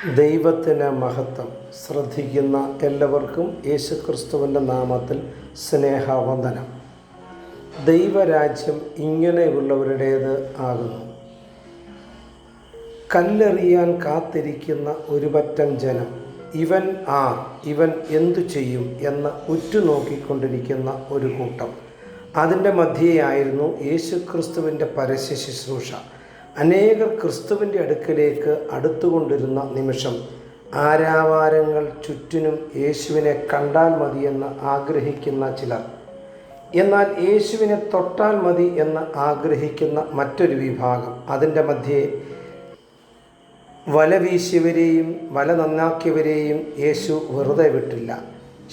ദൈവത്തിന് മഹത്വം. ശ്രദ്ധിക്കുന്ന എല്ലാവർക്കും യേശുക്രിസ്തുവിൻ്റെ നാമത്തിൽ സ്നേഹവന്ദനം. ദൈവരാജ്യം ഇങ്ങനെയുള്ളവരുടേത് ആകുന്നു. കല്ലെറിയാൻ കാത്തിരിക്കുന്ന ഒരു പറ്റം ജനം, ഇവൻ എന്തു ചെയ്യും എന്ന് ഉറ്റുനോക്കിക്കൊണ്ടിരിക്കുന്ന ഒരു കൂട്ടം. അതിൻ്റെ മധ്യേയായിരുന്നു യേശുക്രിസ്തുവിൻ്റെ പരസ്യ ശുശ്രൂഷ. അനേകർ ക്രിസ്തുവിൻ്റെ അടുക്കലേക്ക് അടുത്തുകൊണ്ടിരുന്ന നിമിഷം ആരാവാരങ്ങൾ ചുറ്റിനും യേശുവിനെ കണ്ടാൽ മതിയെന്ന് ആഗ്രഹിക്കുന്ന ചിലർ, എന്നാൽ യേശുവിനെ തൊട്ടാൽ മതി എന്ന് ആഗ്രഹിക്കുന്ന മറ്റൊരു വിഭാഗം. അതിൻ്റെ മധ്യേ വല വീശിയവരെയും വല നന്നാക്കിയവരെയും യേശു വെറുതെ വിട്ടില്ല,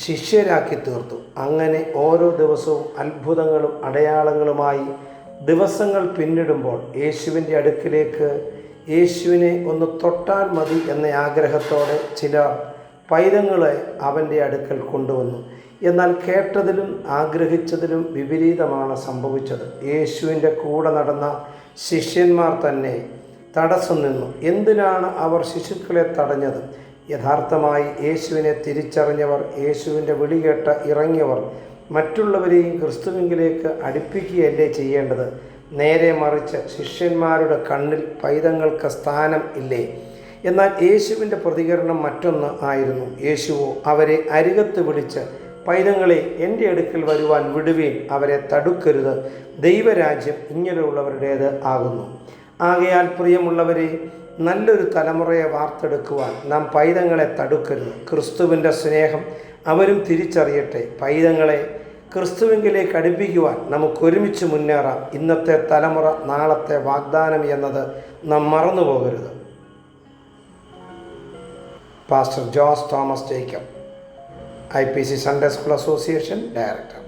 ശിഷ്യരാക്കി തീർത്തു. അങ്ങനെ ഓരോ ദിവസവും അത്ഭുതങ്ങളും അടയാളങ്ങളുമായി ദിവസങ്ങൾ പിന്നിടുമ്പോൾ യേശുവിൻ്റെ അടുക്കിലേക്ക് യേശുവിനെ ഒന്ന് തൊട്ടാൽ മതി എന്ന ആഗ്രഹത്തോടെ ചില പൈതങ്ങളെ അവൻ്റെ അടുക്കൽ കൊണ്ടുവന്നു. എന്നാൽ കേട്ടതിലും ആഗ്രഹിച്ചതിലും വിപരീതമാണ് സംഭവിച്ചത്. യേശുവിൻ്റെ കൂടെ നടന്ന ശിഷ്യന്മാർ തന്നെ തടസ്സം നിന്നു. എന്തിനാണ് അവർ ശിശുക്കളെ തടഞ്ഞത്? യഥാർത്ഥമായി യേശുവിനെ തിരിച്ചറിഞ്ഞവർ, യേശുവിൻ്റെ വിളി കേട്ട് ഇറങ്ങിയവർ മറ്റുള്ളവരെയും ക്രിസ്തുവിലേക്ക് അടുപ്പിക്കുകയല്ലേ ചെയ്യേണ്ടത്? നേരെ മറിച്ച് ശിഷ്യന്മാരുടെ കണ്ണിൽ പൈതങ്ങൾക്ക് സ്ഥാനം ഇല്ലേ? എന്നാൽ യേശുവിൻ്റെ പ്രതികരണം മറ്റൊന്ന് ആയിരുന്നു. യേശുവോ അവരെ അരികത്ത് വിളിച്ച്, പൈതങ്ങളെ എൻ്റെ അടുക്കൽ വരുവാൻ വിടുവീൻ, അവരെ തടുക്കരുത്, ദൈവരാജ്യം ഇങ്ങനെയുള്ളവരുടേത് ആകുന്നു. ആകയാൽ പ്രിയമുള്ളവരെ, നല്ലൊരു തലമുറയെ വാർത്തെടുക്കുവാൻ നാം പൈതങ്ങളെ തടുക്കരുത്. ക്രിസ്തുവിൻ്റെ സ്നേഹം അവരും തിരിച്ചറിയട്ടെ. പൈതങ്ങളെ ക്രിസ്തുവിലേക്ക് അടുപ്പിക്കുവാൻ നമുക്കൊരുമിച്ച് മുന്നേറാം. ഇന്നത്തെ തലമുറ നാളത്തെ വാഗ്ദാനം എന്നത് നാം മറന്നു പോകരുത്. Pastor Jose Thomas Jacob, IPC Sunday school association director.